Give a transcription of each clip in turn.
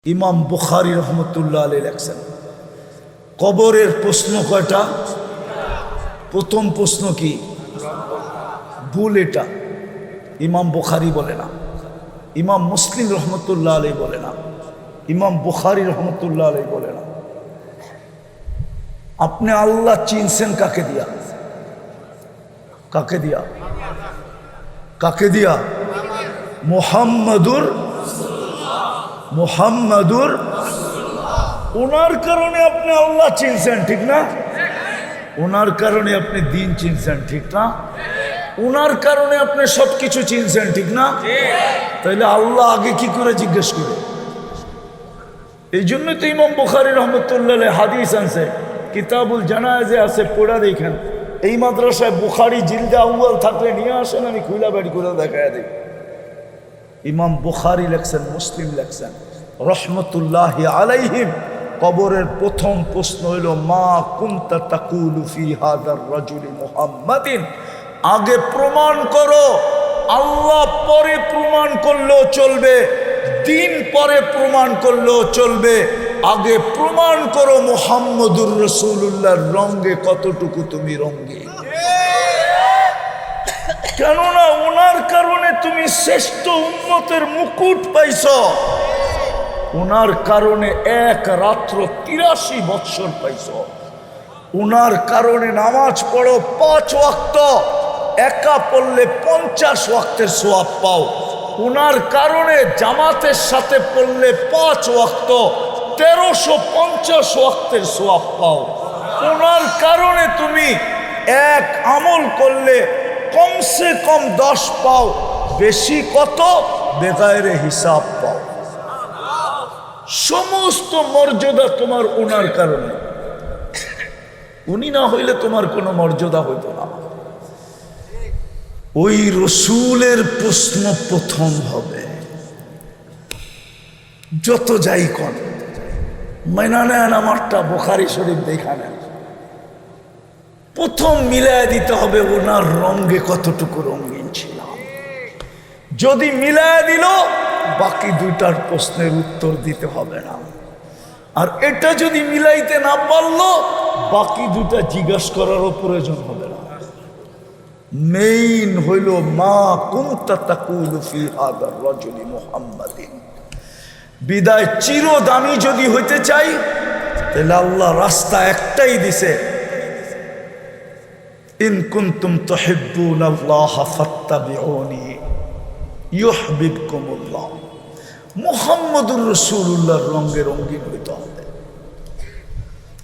ইমাম বুখারী রহমতুল্লাহ আলাইহি লেখছেন, কবরের প্রশ্ন কয়টা? প্রথম প্রশ্ন কি? ভুল। এটা ইমাম বুখারী বলে না, ইমাম মুসলিম রহমতুল্লাহ আলাইহি বলে না, ইমাম বুখারী রহমতুল্লাহ আলাইহি বলে না। আপনি আল্লাহ চিনছেন কাকে দিয়া? কাকে দিয়া? কাকে দিয়া? মুহাম্মাদুর ওনার কারণে আপনি আল্লাহ চিনছেন, ঠিক না? ওনার কারণে আপনি দিন চিনছেন, ঠিক না? ওনার কারণে আপনি সবকিছু চিনছেন, ঠিক না? তাইলে আল্লাহ আগে কি করে জিজ্ঞেস করে? এই জন্যই তো ইমাম বুখারী রহমতুল্লাহ আলাইহি হাদিস আনছে, কিতাবুল জানাজে আছে, পড়া দেখেন। এই মাদ্রাসায় বুখারী জিলদে আউয়াল থাকলে নিয়ে আসেন, আমি খুইলা বের করে দেখায় দিই। ইমাম বুখারী লেখছেন, মুসলিম লেখছেন রহমতুল্লাহি আলাইহিম, কবরের প্রথম প্রশ্ন হইল মা কুনতা তাকুলু ফি হাদার রাজুলি মুহাম্মাদিন। আগে প্রমাণ করো, আল্লাহ পরে প্রমাণ করলেও চলবে, দিন পরে প্রমাণ করলেও চলবে। আগে প্রমাণ করো মুহাম্মদুর রাসূলুল্লাহর রঙে কতটুকু তুমি রঙে। কেননা ওনার কারণে তুমি শ্রেষ্ঠ উম্মতের মুকুট পাইছ, ওনার কারণে এক রাত্র 83 বৎসর পাইছ, ওনার কারণে নামাজ পড়ো 5 ওয়াক্ত, একা পড়লে 50 ওয়াক্তের সওয়াব পাও, ওনার কারণে জামাতের সাথে পড়লে 5 ওয়াক্ত 1350 ওয়াক্তের সওয়াব পাও, ওনার কারণে তুমি এক আমল করলে কমসে কম 10 পাও, বেশি কত বেগায়রে হিসাব পাও। সমস্ত মর্যাদা তোমার ওনার কারণে। উনি না হইলে তোমার কোনো মর্যাদা হইত না। ওই রসুলের প্রশ্ন প্রথম হবে, যত যাই কর মাইনা নেন আমারটা বুখারী শরীফ দেখা নেন। প্রথম মিলায় দিতে হবে ওনার রঙে কতটুকু রঙিন ছিল। যদি মিলায় দিল, বাকি দুইটার প্রশ্নের উত্তর দিতে হবে না। আর এটা যদি মিলাইতে না পারলো, বাকি দুটা জিজ্ঞাসা করারও প্রয়োজন হবে না। মেইন হইল মা কুনতা তাকুলু ফি হাদার রাজুলি মুহাম্মাদিন। বিদায় চিরদামি যদি হইতে চাই, তাহলে আল্লাহ রাস্তা একটাই দিছে, ইন কুনতুম তুহিব্বুনাল্লাহ ফাত্তাবিউনি ইউহিব্বুকুমুল্লাহ। মুহাম্মদুর রাসূলুল্লাহর রঙে রঙিন হইতে হবে।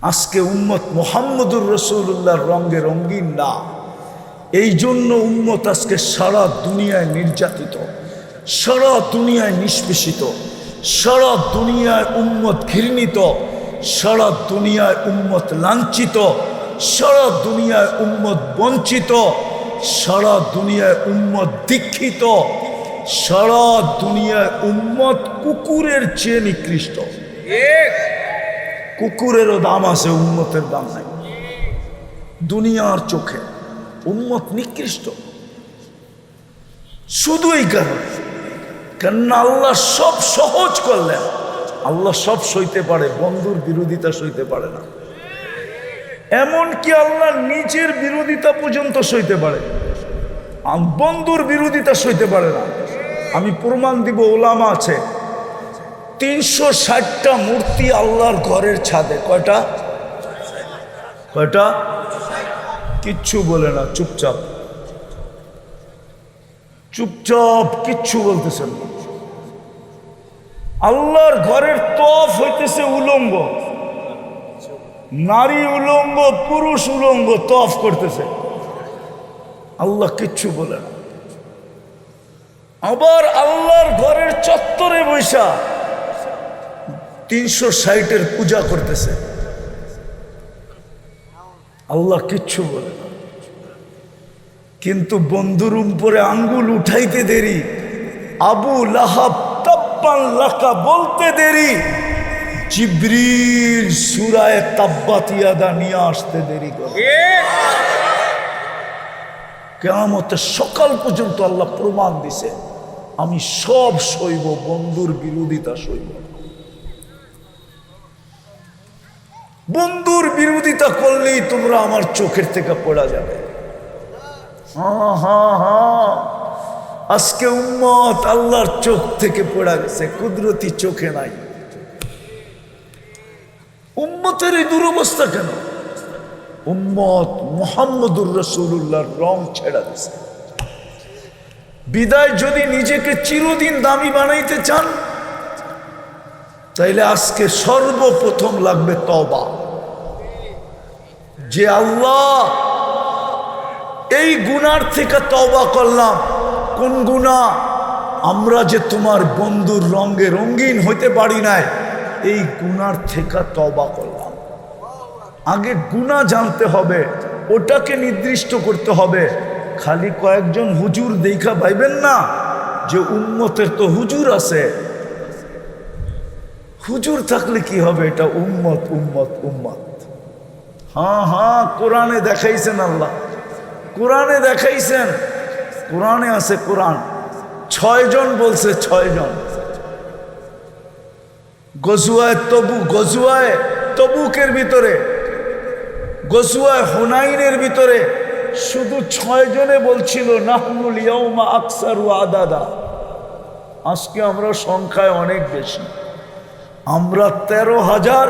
আজকে উম্মত মুহাম্মদুর রাসূলুল্লাহর রঙে রঙিন না, এই জন্য উম্মত আজকে সারা দুনিয়ায় নির্যাতিত, সারা দুনিয়ায় নিষ্পেষিত, সারা দুনিয়ায় উম্মত ঘৃণিত, সারা দুনিয়ায় উম্মত লাঞ্ছিত, সারা দুনিয়ায় উম্মত বঞ্চিত, সারা দুনিয়ায় উম্মত দীক্ষিত, সারা দুনিয়ায় উম্মত কুকুরের চেয়ে নিকৃষ্ট। কুকুরেরও দাম আছে, উম্মতের দাম নাই। দুনিয়ার চোখে উম্মত নিকৃষ্ট শুধু এই কারণে, কেননা আল্লাহ সব সহজ করলেন। আল্লাহ সব সইতে পারে, বন্ধুর বিরোধিতা সইতে পারে না। এমনকি আল্লাহ নিজের বিরোধিতা পর্যন্ত সইতে পারে, বন্ধুর বিরোধিতা সইতে পারে না। আমি প্রমাণ দিব, ওলামা আছে 360টা মূর্তি আল্লাহর ঘরের ছাদে। কয়টা? কয়টা? কিচ্ছু বলে না, চুপচাপ চুপচাপ, কিচ্ছু বলতেছেন না। আল্লাহর ঘরের তফ হইতেছে উলঙ্গ, নারী উলঙ্গ, পুরুষ উলঙ্গ তফ করতেছে, আল্লাহ কিচ্ছু বলে না। আবার আল্লাহর ঘরের চত্বরে বৈশা 360-এর পূজা করতেছে, আল্লাহ কিচ্ছু বলে না। কিন্তু বন্ধুর উপরে আঙ্গুল উঠাইতে দেরি, আবু লাহাব তাব্বান লাকা বলতে দেরি, জিবরিল সূরায়ে তাব্বাত ইয়াদা নিয়ে আসতে দেরি করে। কিয়ামতের সকাল পর্যন্ত আল্লাহ প্রমাণ দিছে, আমি সব সইব, বন্ধুর বিরোধিতা সইব না। বন্ধুর বিরোধিতা করলেই তোমরা আমার চোখের থেকে পড়া যাবে। হ্যাঁ হ্যাঁ হ্যাঁ, আজকে উম্মত আল্লাহর চোখ থেকে পড়া গেছে, কুদরতি চোখে নাই। উম্মতের এই দুরবস্থা কেন? উম্মত মুহাম্মদুর রাসূলুল্লাহর রং ছেড়া দিছে। বিদায় যদি নিজেকে চিরদিন দামি বানাইতে চান, তাইলে আজকে সর্বপ্রথম লাগবে তওবা। যে আল্লাহ, এই গুনার থেকে তওবা করলাম। কোন গুনাহ? আমরা যে তোমার বন্ধুর রঙে রঙিন হইতে পারি নাই, এই গুনার থেকে তওবা করলাম। আগে গুনাহ জানতে হবে, ওটাকে নির্দিষ্ট করতে হবে। খালি কয়েকজন হুজুর দেখা পাইবেন না যে উম্মতের তো হুজুর আছে। হুজুর থাকলে কি হবে? এটা উম্মত উম্মত উম্মত। হ্যাঁ হ্যাঁ, কোরআনে দেখাইছেন আল্লাহ, কোরআনে দেখাইছেন, কোরআনে আছে। কোরআন 6 জন বলছে, 6 জন। গজওয়ায়ে তবুকের ভিতরে, গজওয়ায়ে হুনাইনের ভিতরে শুধু 6 জনে বলছিল নাহনুল ইয়াউমা আকসারু আদাদা। আজকে আমরা সংখ্যায় অনেক বেশি, আমরা 13,000,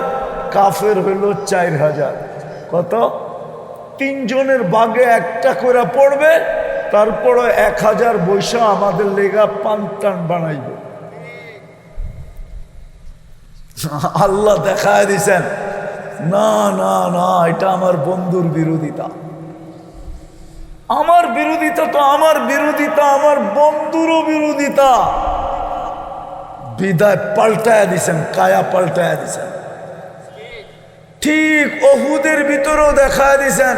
কাফের হইল 4,000। কত? 3 জনের ভাগে একটা করে পড়বে, তারপরে 1,000 বৈশা আমাদের লেগা পান্তান বানাইবে। আল্লাহ দেখায় দিছেন, না না না, এটা আমার বন্ধুর বিরোধিতা। আমার বিরোধিতা তো আমার বিরোধিতা, আমার বন্ধুরও বিরোধিতা। বিদায় পাল্টায় দিছেন, কায়া পাল্টায় দিছেন। ঠিক ওহুদের ভিতরেও দেখায় দিছেন।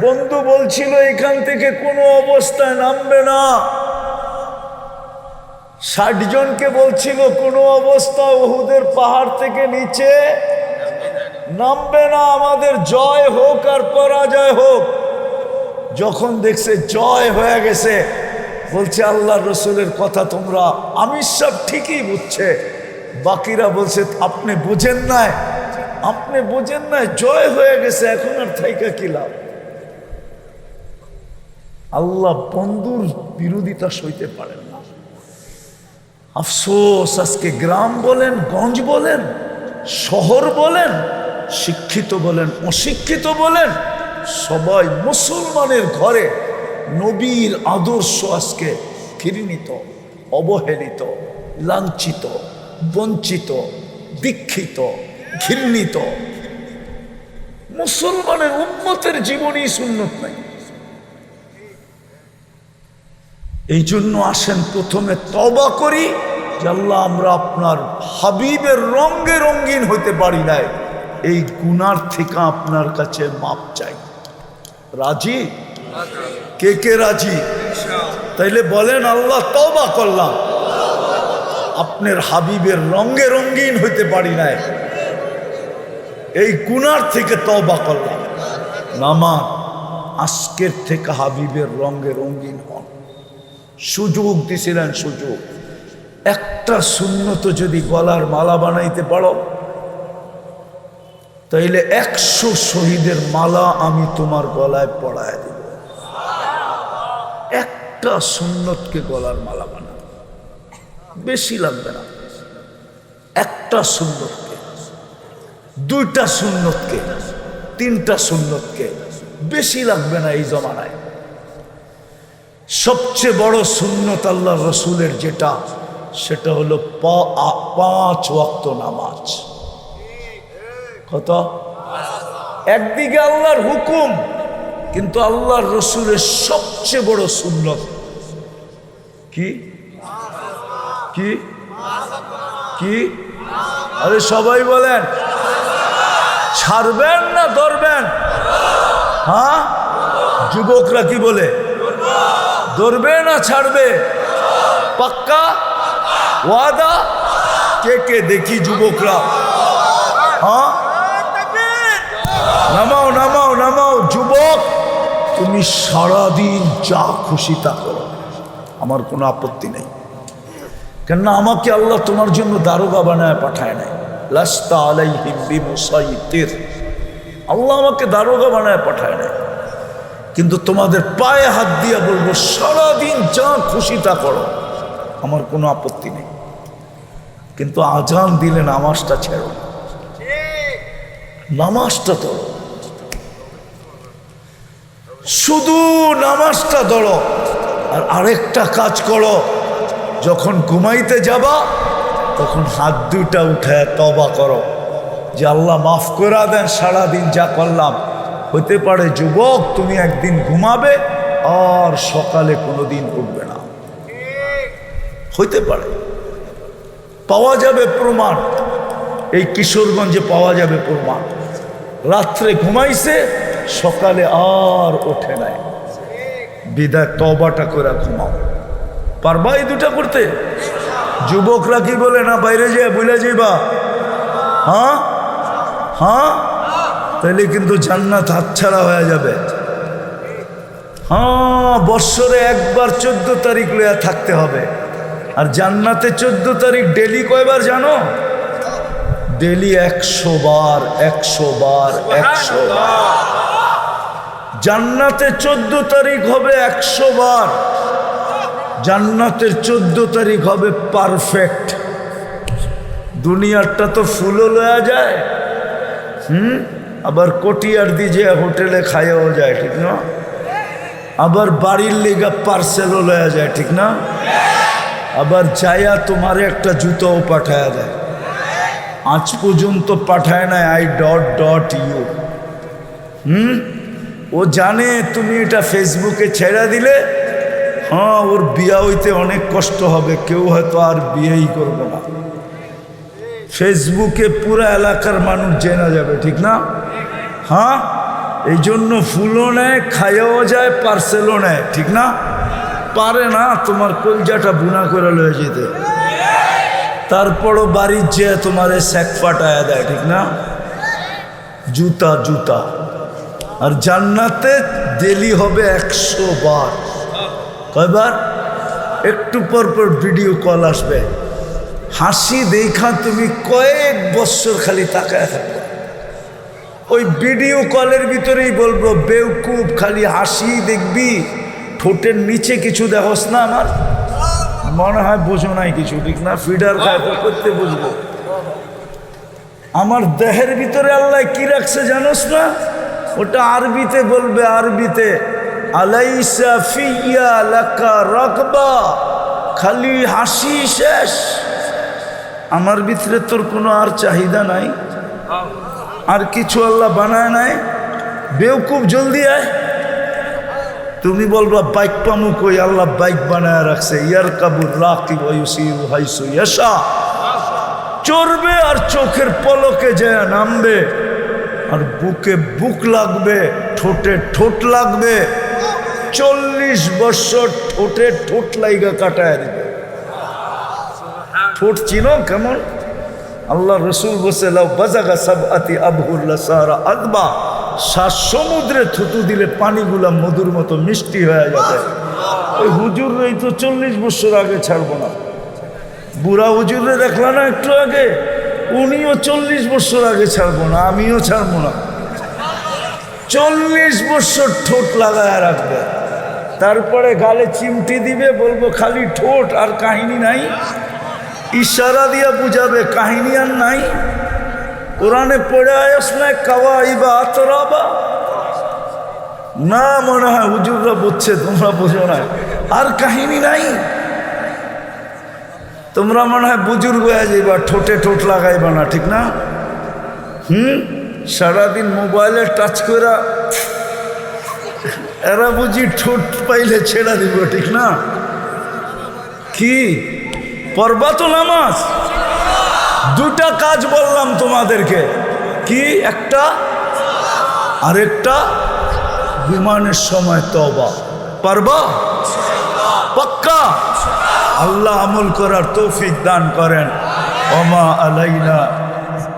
বন্ধু বলছিল এখান থেকে কোনো অবস্থায় নামবে না। 60 জনকে বলছিল কোনো অবস্থায় ওহুদের পাহাড় থেকে নিচে নামবে না, আমাদের জয় হোক আর পরাজয় হোক। যখন দেখছে জয় হয়ে গেছে, বলছে আল্লাহ রসুলের কথা তোমরা আমির সব ঠিকই বুঝছে। বাকিরা বলছে আপনি বুঝেন নাই, আপনি বুঝেন নাই, জয় হয়ে গেছে, এখন আর থাইকা কি লাভ? আল্লাহ বন্ধুর বিরোধিতা সইতে পারেন না। আফসোস, আজকে গ্রাম বলেন, গঞ্জ বলেন, শহর বলেন, শিক্ষিত বলেন, অশিক্ষিত বলেন, সবাই মুসলমানের ঘরে নবীর আদর্শ আজকে ঘৃণিত, অবহেলিত, লাঞ্ছিত, বঞ্চিত, দীক্ষিত, ঘৃণিত। মুসলমানের উম্মতের জীবনী সুন্নত নাই। এই জন্য আসেন প্রথমে তওবা করি যে আল্লাহ, আমরা আপনার হাবিবের রঙে রঙিন হইতে পারি নাই, এই গুনার থেকে আপনার কাছে মাপ চাই। রাজি? কে কে রাজি? তাইলে বলেন আল্লাহ, তওবা করলাম, আপনার হাবিবের রঙে রঙিন হইতে পারি নাই, এই গুনার থেকে তওবা করলাম। নামান আজকের থেকে হাবিবের রঙে রঙিন হন। সুযোগ দিছিলেন, সুযোগ। একটা সুন্নত যদি গলার মালা বানাইতে পারো, তাইলে 100 শহীদের মালা আমি তোমার গলায় পড়ায় দেব। একটা সুন্নতকে গলার মালা বানাও, বেশি লাগবে না। একটা সুন্নতকে, 2টা সুন্নতকে, 3টা সুন্নতকে, বেশি লাগবে না। এই জমানায় সবচেয়ে বড় সুন্নত আল্লাহ রসুলের যেটা, সেটা হলো 5 ওয়াক্ত নামাজ। কত? একদিকে আল্লাহর হুকুম, কিন্তু আল্লাহর রসুলের সবচেয়ে বড় সুন্নত কি? কি কি? আরে সবাই বলেন, ছাড়বেন না ধরবেন? হ্যাঁ, যুবকরা কি বলে? ধরবে না ছাড়বে? পাক্কা ওয়াদা? কে কে দেখি যুবকরা? হ্যাঁ, নামাও নামাও নামাও। যুবক, তুমি সারাদিন যা খুশি তা করো, আমার কোনো আপত্তি নেই। কেননা আমাকে আল্লাহ তোমার জন্য দারোগা বানায় পাঠায় নাই। লাস্তা আলাইহিম বিমুসাইতির। আল্লাহ আমাকে দারোগা বানায় পাঠায় না, কিন্তু তোমাদের পায়ে হাত দিয়ে বলবো সারাদিন যা খুশি তা করো, আমার কোনো আপত্তি নেই, কিন্তু আজান দিলে নামাজটা ছেড়ো, নামাজটা ধরো, শুধু নামাজটা ধরো। আর আরেকটা কাজ করো, যখন ঘুমাইতে যাবা তখন হাত দুটা উঠায় তওবা করো যে আল্লাহ মাফ করে দেন, সারাদিন যা করলাম। হতে পারে যুবক তুমি একদিন ঘুমাবে আর সকালে কোনোদিন উঠবে না, হইতে পারে, পাওয়া যাবে প্রমাণ, এই কিশোরগঞ্জে পাওয়া যাবে প্রমাণ। রাত্রে ঘুমাইছে, সকালে আর ওঠে নাই, বিদায় তওবাটা করে ঘুমাও। পারবা এই দুটা করতে? যুবকরা কি বলে না বাইরে যেয়ে বুঝলে যাইবা? হ্যাঁ হ্যাঁ, তাহলে কিন্তু জান্নাত হাতছাড়া হয়ে যাবে। হ্যাঁ, বৎসরে একবার 14 তারিখ লইয়া থাকতে হবে। আর জান্নাতে 14 তারিখ ডেলি কয়বার জানো? ডেলি 100 বার, 100 বার, 100 বার। জান্নাতে 14 তারিখ হবে 100 বার। জান্নাতের 14 তারিখ হবে পারফেক্ট। দুনিয়ারটা তো ফুলও লয়া যায়, আবার কটিয়ার দিয়ে হোটেলে খাইয়াও যায়, ঠিক না? আবার বাড়ির লেগা পার্সেলও লয়া যায়, ঠিক না? আবার যাইয়া তোমার একটা জুতোও পাঠায়া দেয়। আজ পর্যন্ত পাঠায় না I.ইউ। ও জানে তুমি এটা ফেসবুকে ছেড়ে দিলে, হ্যাঁ, ওর বিয়া হইতে অনেক কষ্ট হবে, কেউ হয়তো আর বিয়েই করবে না। ফেসবুকে পুরা এলাকার মানুষ জেনা যাবে, ঠিক না? হ্যাঁ, এই জন্য ফুলও নেয়, খাইয়াও যায়, পার্সেলও নেয়, ঠিক না? পারে না তোমার কলজাটা বুনা করে লয়ে যেতে, তারপরও বাড়ির যেয়ে তোমারে স্যাক ফাটায়া দেয়, ঠিক না? জুতা জুতা। আর জান্নাতে ডেলি হবে 100 বার। কয়বার? একটু পর পর ভিডিও কল আসবে, হাসি দেখা তুমি কয়েক বছর খালি তাকায় থাকবে। ওই ভিডিও কলের ভিতরেই বলবো বেউকুব, খালি হাসি দেখবি, ঠোঁটের নিচে কিছু দেখোস না। আমার মনে হয় বোঝো নাই কিছু, ঠিক না? ফিডার খায় করতে বুঝবো। আমার দেহের ভিতরে আল্লাহ কি রাখছে জানোস না? ওটা আরবিতে বলবে, আরবিতে আলাইসা ফিয়া লাকা রাকবা, খালি হাসি শেষ। আমার ভিতরে তোর কোনো আর চাহিদা নাই, আর কিছু আল্লাহ বানায় নাই। বেউকুব, জলদি আয়। তুমি বলবা বাইক পামু কই? আল্লাহ বাইক বানায় রাখছে। ইয়ার কাবুর রাকিব ওয়ায়ুসিরু হাইসু ইয়াশা, চড়বে আর চোখের পলকে যায় নামবে, আর বুকে বুক লাগবে, ঠোঁটে ঠোঁট লাগবে। 40 বছর ঠোঁটে ঠোঁট লাইগা কাটায় দিবে। ঠোঁট চিনো কেমন? আল্লাহ রসুল বসে লাউ বাজাগা সাবআতি আবহুল্লা সারা আকবা, 7 সমুদ্রে থুতু দিলে পানিগুলা মধুর মতো মিষ্টি হয়ে যাবে। ওই হুজুররাই তো 40 বছর আগে ছাড়বো না। বুড়া হুজুরে দেখলা না একটু আগে, উনিও 40 বছর আগে ছাড়বো না, আমিও ছাড়বো না। 40 বছর ঠোঁট লাগায় রাখবে, তারপরে গালে চিমটি দিবে, বলবো খালি ঠোঁট আর কাহিনী নাই। ইশারা দিয়া বুঝাবে, কাহিনী আর নাই। কোরআনে পড়ে আয়াস না কাওয়াইবা আতরাবা? না, মনে হয় হুজুররা বুঝছে, তোমরা বুঝো না। আর কাহিনী নাই। তোমরা মনে হয় বুজুর্গ হয়ে যাইবা, ঠোঁটে ঠোঁট লাগাইবা না, ঠিক না? সারাদিন মোবাইলে টাচ করা, এরা বুঝি ঠোঁট পাইলে ছেড়া দিব, ঠিক না? কি পড়বা তো নামাজ? 2টা কাজ বললাম তোমাদেরকে, কি? একটা, আরেকটা বিমানের সময় তওবা। পারবা? পাক্কা? আল্লাহ আমল করার তৌফিক দান করেন। ওমা আলাইনা